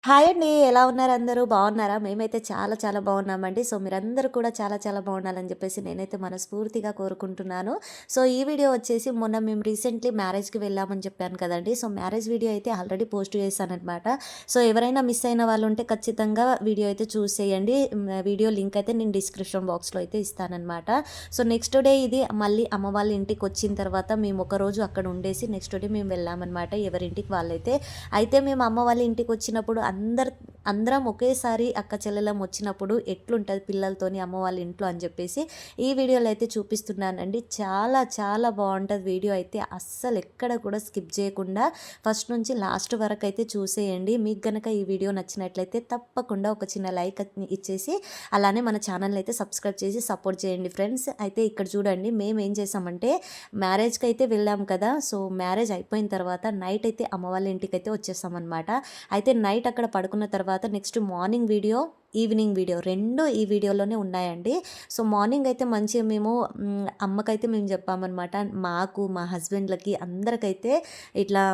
Hi అండి. ఎలా ఉన్నారు అందరూ? బాగున్నారా? మేమైతే చాలా చాలా బాగున్నామండి. సో, మీరందరూ కూడా చాలా చాలా బాగుండాలని చెప్పేసి నేనైతే మనస్ఫూర్తిగా కోరుకుంటున్నాను. సో, ఈ వీడియో వచ్చేసి మొన్న మేము రీసెంట్‌లీ మ్యారేజ్‌కి వెళ్ళామని చెప్పాను కదండీ! సో, మ్యారేజ్ వీడియో అయితే ఆల్రెడీ పోస్ట్ చేశాననమాట. సో, ఎవరైనా మిస్ అయిన వాళ్ళు ఉంటే ఖచ్చితంగా వీడియో అయితే చూసేయండి. వీడియో లింక్ అయితే నేను డిస్క్రిప్షన్ బాక్స్‌లో అయితే ఇస్తాననమాట. సో, నెక్స్ట్ డే ఇది మళ్ళీ అమ్మ వాళ్ళ ఇంటికొచ్చిన తర్వాత మేము ఒకరోజు అక్కడ ఉండేసి నెక్స్ట్ డే మేము వెళ్ళామనమాట. ఎవరింటికి వాళ్ళైతే. అయితే మేము అమ్మ వాళ్ళ ఇంటికొచ్చినప్పుడు అందరం ఒకేసారి అక్క చెల్లెలం వచ్చినప్పుడు ఎట్లుంటది పిల్లలతోని అమ్మ వాళ్ళ ఇంట్లో అని చెప్పేసి ఈ వీడియోలో అయితే చూపిస్తున్నానండి. చాలా చాలా బాగుంటుంది వీడియో అయితే. అస్సలు ఎక్కడ కూడా స్కిప్ చేయకుండా ఫస్ట్ నుంచి లాస్ట్ వరకు అయితే చూసేయండి. మీకు గనక ఈ వీడియో నచ్చినట్లయితే తప్పకుండా ఒక చిన్న లైక్ ఇచ్చేసి అలానే మన ఛానల్ అయితే సబ్స్క్రైబ్ చేసి సపోర్ట్ చేయండి ఫ్రెండ్స్. అయితే ఇక్కడ చూడండి, మేము ఏం చేసామంటే మ్యారేజ్కి అయితే వెళ్ళాం కదా. సో మ్యారేజ్ అయిపోయిన తర్వాత నైట్ అయితే అమ్మ వాళ్ళ ఇంటికి అయితే వచ్చేసామన్నమాట. అయితే నైట్ అక్కడ పడుకున్న తర్వాత next morning video, evening video 2 ఈ వీడియోలోనే ఉన్నాయండి. సో మార్నింగ్ అయితే మంచిగా మేము అమ్మకైతే మేము చెప్పామన్నమాట. మాకు, మా హస్బెండ్‌లకి అందరికైతే ఇట్లా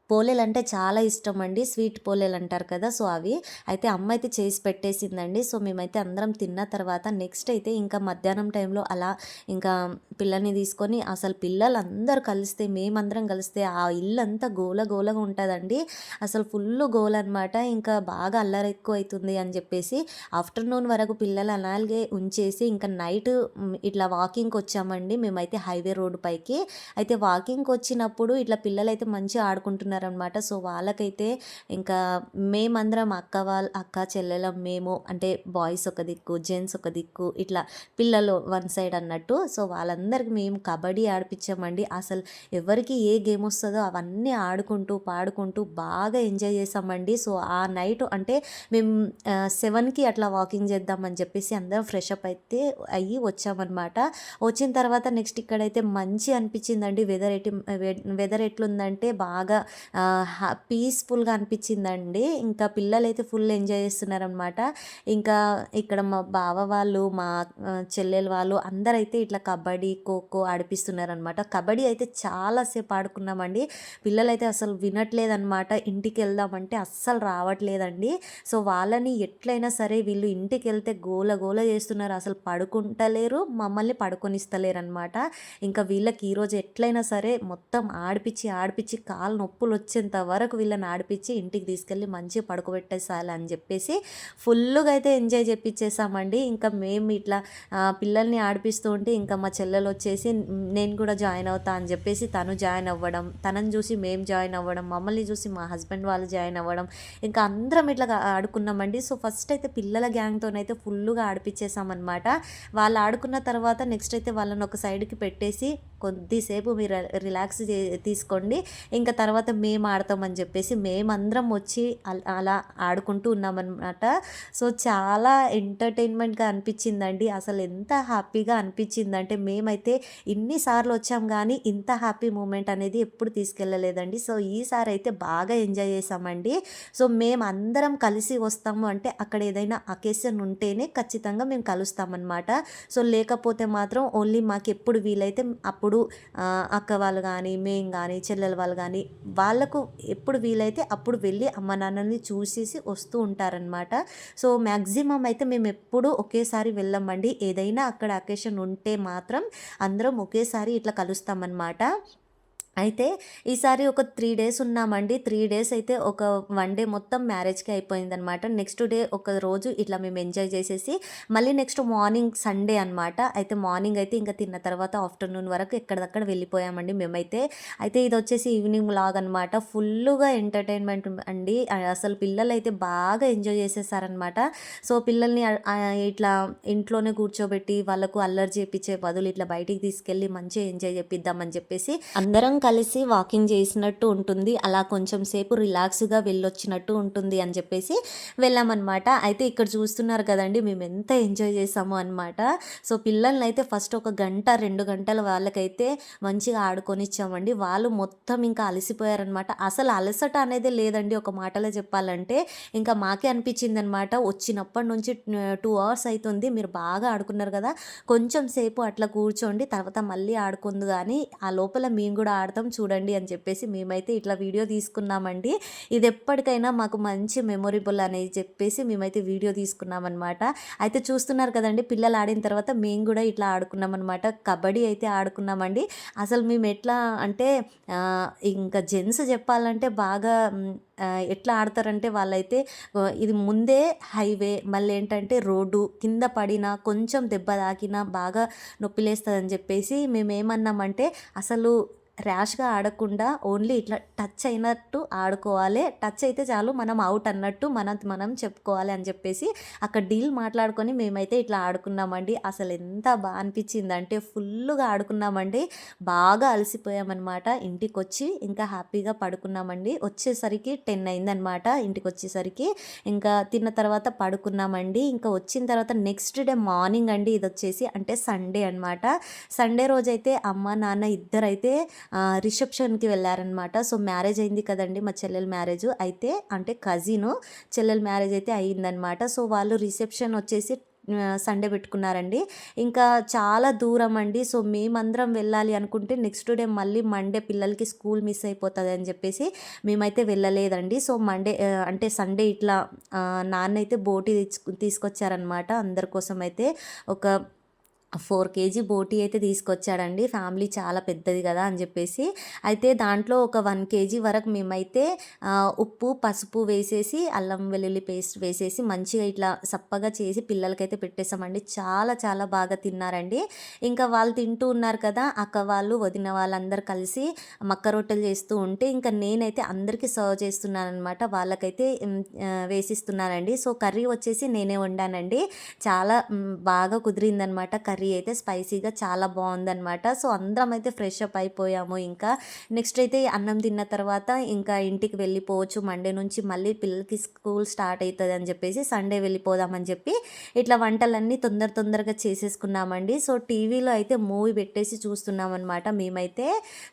పోలేలంటే చాలా ఇష్టమండి. స్వీట్ పోలేలంటారు కదా! సో అవి. అయితే అమ్మ అయితే చేసి పెట్టేసిందండి. సో మేమైతే అందరం తిన్న తర్వాత నెక్స్ట్ అయితే ఇంకా మధ్యాహ్నం టైంలో అలా ఇంకా పిల్లల్ని తీసుకొని అసలు పిల్లలందరూ కలిస్తే, మేమందరం కలిస్తే ఆ ఇల్లంతా గోల గోలగా ఉంటదండి. అసలు ఫుల్లు గోలనమాట. ఇంకా బాగా అల్లరి ఎక్కువైతుంది అని చెప్పేసి ఆఫ్టర్‌నూన్ వరకు పిల్లలు అలాగే ఉంచేసి ఇంకా నైట్ ఇట్లా వాకింగ్‌కొచ్చామండి మేమైతే హైవే రోడ్ పైకి. అయితే వాకింగ్‌కొచ్చినప్పుడు ఇట్లా పిల్లలైతే మంచిగా ఆడుకుంటున్నారనమాట. సో వాళ్ళకైతే ఇంకా మేమందరం అక్క చెల్లెలం మేము అంటే బాయ్స్ ఒక దిక్కు, జెంట్స్ ఒక దిక్కు, ఇట్లా పిల్లలు వన్ సైడ్ అన్నట్టు. సో వాళ్ళందరికి మేము కబడ్డీ ఆడిపించామండి. అసలు ఎవరికి ఏ గేమ్ వస్తుందో అవన్నీ ఆడుకుంటూ పాడుకుంటూ బాగా ఎంజాయ్ చేసామండి. సో ఆ నైట్ అంటే మేము 7కి అట్లా వాకింగ్ చేద్దామని చెప్పేసి అందరం ఫ్రెష్ అప్ అయితే అయ్యి వచ్చామన్నమాట. వచ్చిన తర్వాత నెక్స్ట్ ఇక్కడైతే మంచి అనిపించిందండి. వెదర్ ఎట్లుందంటే బాగా పీస్ఫుల్గా అనిపించిందండి. ఇంకా పిల్లలైతే ఫుల్ ఎంజాయ్ చేస్తున్నారనమాట. ఇంకా ఇక్కడ మా బావ వాళ్ళు, మా చెల్లెలు వాళ్ళు అందరైతే ఇట్లా కబడ్డీ, ఖోఖో ఆడిపిస్తున్నారనమాట. కబడ్డీ అయితే చాలాసేపు ఆడుకున్నామండి. పిల్లలైతే అసలు వినట్లేదనమాట. ఇంటికి వెళ్దామంటే అస్సలు రావట్లేదండి. సో వాళ్ళని ఎట్లయినా సరే వీళ్ళు ఇంటికి వెళ్తే గోల గోల చేస్తున్నారు. అసలు పడుకుంటలేరు, మమ్మల్ని పడుకొనిస్తలేరనమాట. ఇంకా వీళ్ళకి ఈరోజు ఎట్లయినా సరే మొత్తం ఆడిపించి కాళ్ళు నొప్పులు వచ్చేంత వరకు వీళ్ళని ఆడిపించి ఇంటికి తీసుకెళ్ళి మంచిగా పడుకోబెట్టేసాలి అని చెప్పేసి ఫుల్గా అయితే ఎంజాయ్ చేపించేసామండి. ఇంకా మేము ఇట్లా పిల్లల్ని ఆడిపిస్తూ ఉంటే ఇంకా మా చెల్లెలు వచ్చేసి నేను కూడా జాయిన్ అవుతా అని చెప్పేసి తను జాయిన్ అవ్వడం, తనని చూసి మేము జాయిన్ అవ్వడం, మమ్మల్ని చూసి మా హస్బెండ్ వాళ్ళు జాయిన్ అవ్వడం, ఇంకా అందరం ఇట్లా ఆడుకున్నామండి. సో ఫస్ట్ అయితే పిల్లల గ్యాంగ్తోనైతే ఫుల్గా ఆడిపించేసామన్నమాట. వాళ్ళు ఆడుకున్న తర్వాత నెక్స్ట్ అయితే వాళ్ళని ఒక సైడ్కి పెట్టేసి కొద్దిసేపు మీరు రిలాక్స్ తీసుకోండి, ఇంకా తర్వాత మేము ఆడతామని చెప్పేసి మేమందరం వచ్చి అలా ఆడుకుంటూ ఉన్నామన్నమాట. సో చాలా ఎంటర్టైన్మెంట్గా అనిపించిందండి. అసలు ఎంత హ్యాపీగా అనిపించిందంటే మేమైతే ఇన్నిసార్లు వచ్చాం కానీ ఇంత హ్యాపీ మూమెంట్ అనేది ఎప్పుడు తీసుకెళ్ళలేదండి. సో ఈసారి అయితే బాగా ఎంజాయ్ చేసామండి. సో మేము అందరం కలిసి వస్తాము అంటే అక్కడ ఏదైనా అకేషన్ ఉంటేనే ఖచ్చితంగా మేము కలుస్తామన్నమాట. సో లేకపోతే మాత్రం ఓన్లీ మాకు ఎప్పుడు వీలైతే అప్పుడు అక్క వాళ్ళు కానీ, మేము కానీ, చెల్లెల వాళ్ళు కానీ వాళ్ళకు ఎప్పుడు వీలైతే అప్పుడు వెళ్ళి అమ్మ నాన్నని చూసేసి వస్తూ ఉంటారనమాట. సో మ్యాక్సిమం అయితే మేము ఎప్పుడూ ఒకేసారి వెళ్ళమండి. ఏదైనా అక్కడ అకేషన్ ఉంటే మాత్రం అందరం ఒకేసారి ఇట్లా కలుస్తామన్నమాట. అయితే ఈసారి ఒక 3 డేస్ ఉన్నామండి. 3 డేస్ అయితే ఒక 1 డే మొత్తం మ్యారేజ్‌కే అయిపోయిందనమాట. నెక్స్ట్ డే ఒక రోజు ఇట్లా మేము ఎంజాయ్ చేసేసి మళ్ళీ నెక్స్ట్ మార్నింగ్ సండే అనమాట. అయితే మార్నింగ్ అయితే ఇంకా తిన్న తర్వాత ఆఫ్టర్‌నూన్ వరకు ఎక్కడిదక్కడ వెళ్ళిపోయామండి మేమైతే. అయితే ఇదొచ్చేసి ఈవినింగ్ వ్లాగ్ అనమాట. ఫుల్లుగా ఎంటర్‌టైన్‌మెంట్ అండి. అసలు పిల్లలైతే బాగా ఎంజాయ్ చేసేసారనమాట. సో పిల్లల్ని ఇట్లా ఇంట్లోనే కూర్చోబెట్టి వాళ్ళకు అల్లరి చేపిచ్చే బదులు ఇట్లా బయటికి తీసుకెళ్ళి మంచిగా ఎంజాయ్ చేపిద్దామని చెప్పేసి అందరం కలిసి వాకింగ్ చేసినట్టు ఉంటుంది, అలా కొంచెం సేపు రిలాక్స్గా వెళ్ళొచ్చినట్టు ఉంటుంది అని చెప్పేసి వెళ్ళామన్నమాట. అయితే ఇక్కడ చూస్తున్నారు కదండి మేము ఎంత ఎంజాయ్ చేసాము అనమాట. సో పిల్లల్ని అయితే ఫస్ట్ ఒక గంట 2 గంటల వాళ్ళకైతే మంచిగా ఆడుకొనిచ్చామండి. వాళ్ళు మొత్తం ఇంకా అలసిపోయారనమాట. అసలు అలసట అనేది లేదండి ఒక మాటలో చెప్పాలంటే. ఇంకా మాకే అనిపించింది అనమాట, వచ్చినప్పటి నుంచి 2 అవర్స్ అవుతుంది, మీరు బాగా ఆడుకున్నారు కదా, కొంచెం సేపు అట్లా కూర్చోండి తర్వాత మళ్ళీ ఆడుకుందు కానీ ఆ లోపల మేము కూడా ఆడదాం ఆడతాం చూడండి అని చెప్పేసి మేమైతే ఇట్లా వీడియో తీసుకున్నామండి. ఇది ఎప్పటికైనా మాకు మంచి మెమొరబుల్ అనేది చెప్పేసి మేమైతే వీడియో తీసుకున్నామనమాట. అయితే చూస్తున్నారు కదండీ, పిల్లలు ఆడిన తర్వాత మేము కూడా ఇట్లా ఆడుకున్నామనమాట. కబడ్డీ అయితే ఆడుకున్నామండి. అసలు మేము ఎట్లా అంటే ఇంకా జెంట్స్ చెప్పాలంటే బాగా ఎట్లా ఆడతారంటే వాళ్ళైతే ఇది ముందే హైవే, మళ్ళీ ఏంటంటే రోడ్డు, కింద పడినా కొంచెం దెబ్బ తాకినా బాగా నొప్పిలేస్తుందని చెప్పేసి మేమేమన్నామంటే అసలు ర్యాష్గా ఆడకుండా ఓన్లీ ఇట్లా టచ్ అయినట్టు ఆడుకోవాలి, టచ్ అయితే చాలు మనం అవుట్ అన్నట్టు మనం చెప్పుకోవాలి అని చెప్పేసి అక్కడ డీల్ మాట్లాడుకొని మేమైతే ఇట్లా ఆడుకున్నామండి. అసలు ఎంత బాగా అనిపించిందంటే ఫుల్గా ఆడుకున్నామండి. బాగా అలసిపోయామన్నమాట. ఇంటికి వచ్చి ఇంకా హ్యాపీగా పడుకున్నామండి. వచ్చేసరికి 10 అయిందనమాట. ఇంటికి వచ్చేసరికి ఇంకా తిన్న తర్వాత పడుకున్నామండి. ఇంకా వచ్చిన తర్వాత నెక్స్ట్ డే మార్నింగ్ అండి, ఇది వచ్చేసి అంటే సండే అనమాట. సండే రోజైతే అమ్మ నాన్న ఇద్దరైతే రిసెప్షన్కి వెళ్ళారనమాట. సో మ్యారేజ్ అయింది కదండి, మా చెల్లెల మ్యారేజ్ అయితే, అంటే కజిను చెల్లెల మ్యారేజ్ అయితే అయ్యిందనమాట. సో వాళ్ళు రిసెప్షన్ వచ్చేసి సండే పెట్టుకున్నారండి. ఇంకా చాలా దూరం అండి. సో మేమందరం వెళ్ళాలి అనుకుంటే నెక్స్ట్ డే మళ్ళీ మండే పిల్లలకి స్కూల్ మిస్ అయిపోతుంది అని చెప్పేసి మేమైతే వెళ్ళలేదండి. సో మండే అంటే సండే ఇట్లా నాన్న అయితే బోటి తీసుకొచ్చారనమాట. అందరి కోసం అయితే ఒక 4 కేజీ బోటీ అయితే తీసుకొచ్చాడండి. ఫ్యామిలీ చాలా పెద్దది కదా అని చెప్పేసి. అయితే దాంట్లో ఒక 1 కేజీ వరకు మేమైతే ఉప్పు పసుపు వేసేసి అల్లం వెల్లుల్లి పేస్ట్ వేసేసి మంచిగా ఇట్లా సప్పగా చేసి పిల్లలకైతే పెట్టేసామండి. చాలా చాలా బాగా తిన్నారండి. ఇంకా వాళ్ళు తింటూ ఉన్నారు కదా, అక్క వాళ్ళు వదిన వాళ్ళందరూ కలిసి మక్క రొట్టెలు చేస్తూ ఉంటే ఇంకా నేనైతే అందరికీ సర్వ్ చేస్తున్నాను అనమాట. వాళ్ళకైతే వేసిస్తున్నానండి. సో కర్రీ వచ్చేసి నేనే వండానండి. చాలా బాగా కుదిరిందనమాట. కర్రీ అయితే స్పైసీగా చాలా బాగుందనమాట. సో అందరం అయితే ఫ్రెష్ అప్ అయిపోయాము. ఇంకా నెక్స్ట్ అయితే అన్నం తిన్న తర్వాత ఇంకా ఇంటికి వెళ్ళిపోవచ్చు, మండే నుంచి మళ్ళీ పిల్లలకి స్కూల్ స్టార్ట్ అవుతుంది అని చెప్పేసి సండే వెళ్ళిపోదామని చెప్పి ఇట్లా వంటలన్నీ తొందరగా చేసేసుకున్నామండి. సో టీవీలో అయితే మూవీ పెట్టేసి చూస్తున్నాం అనమాట మేమైతే.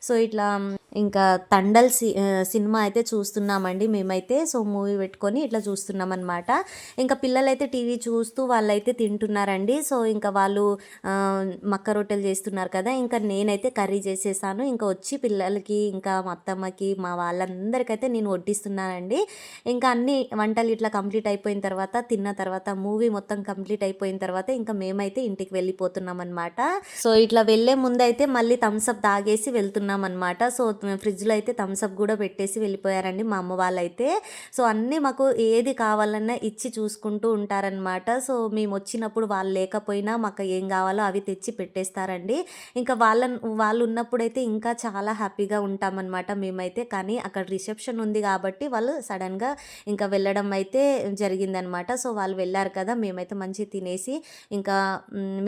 సో ఇట్లా ఇంకా తండల్ సినిమా అయితే చూస్తున్నామండి మేమైతే. సో మూవీ పెట్టుకొని ఇట్లా చూస్తున్నాం అనమాట. ఇంకా పిల్లలైతే టీవీ చూస్తూ వాళ్ళైతే తింటున్నారండి. సో ఇంకా వాళ్ళు మక్క రొట్టెలు చేస్తున్నారు కదా, ఇంకా నేనైతే కర్రీ చేసేసాను. ఇంకా వచ్చి పిల్లలకి ఇంకా మా అత్తమ్మకి మా వాళ్ళందరికైతే నేను వడ్డిస్తున్నానండి. ఇంకా అన్ని వంటలు ఇట్లా కంప్లీట్ అయిపోయిన తర్వాత తిన్న తర్వాత మూవీ మొత్తం కంప్లీట్ అయిపోయిన తర్వాత ఇంకా మేమైతే ఇంటికి వెళ్ళిపోతున్నాం అనమాట. సో ఇట్లా వెళ్ళే ముందైతే మళ్ళీ థమ్స్అప్ తాగేసి వెళ్తున్నాం అనమాట. సో ఫ్రిడ్జ్లో అయితే థమ్స్అప్ కూడా పెట్టేసి వెళ్ళిపోయారండి మా అమ్మ వాళ్ళైతే. సో అన్నీ మాకు ఏది కావాలన్నా ఇచ్చి చూసుకుంటూ ఉంటారనమాట. సో మేము వచ్చినప్పుడు వాళ్ళు లేకపోయినా మాకు ఏం కావాలో అవి తెచ్చి పెట్టేస్తారండి. ఇంకా వాళ్ళు ఉన్నప్పుడైతే ఇంకా చాలా హ్యాపీగా ఉంటామన్నమాట మేమైతే. కానీ అక్కడ రిసెప్షన్ ఉంది కాబట్టి వాళ్ళు సడన్గా ఇంకా వెళ్ళడం అయితే జరిగిందనమాట. సో వాళ్ళు వెళ్ళారు కదా, మేమైతే మంచిగా తినేసి ఇంకా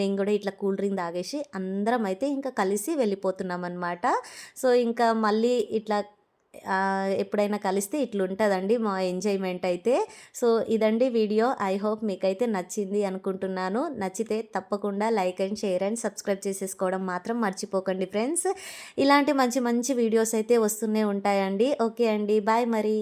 మేము కూడా ఇట్లా కూల్ డ్రింక్ తాగేసి అందరం అయితే ఇంకా కలిసి వెళ్ళిపోతున్నాం అనమాట. సో ఇంకా మళ్ళీ ఇట్లా ఎప్పుడైనా కలిస్తే ఇట్లుంటుందండి మా ఎంజాయ్మెంట్ అయితే. సో ఇదండి వీడియో. ఐ హోప్ మీకైతే నచ్చింది అనుకుంటున్నాను. నచ్చితే తప్పకుండా like and share and subscribe చేసేసుకోవడం మాత్రం మర్చిపోకండి ఫ్రెండ్స్. ఇలాంటి మంచి మంచి వీడియోస్ అయితే వస్తూనే ఉంటాయండి. ఓకే అండి, బాయ్ మరి.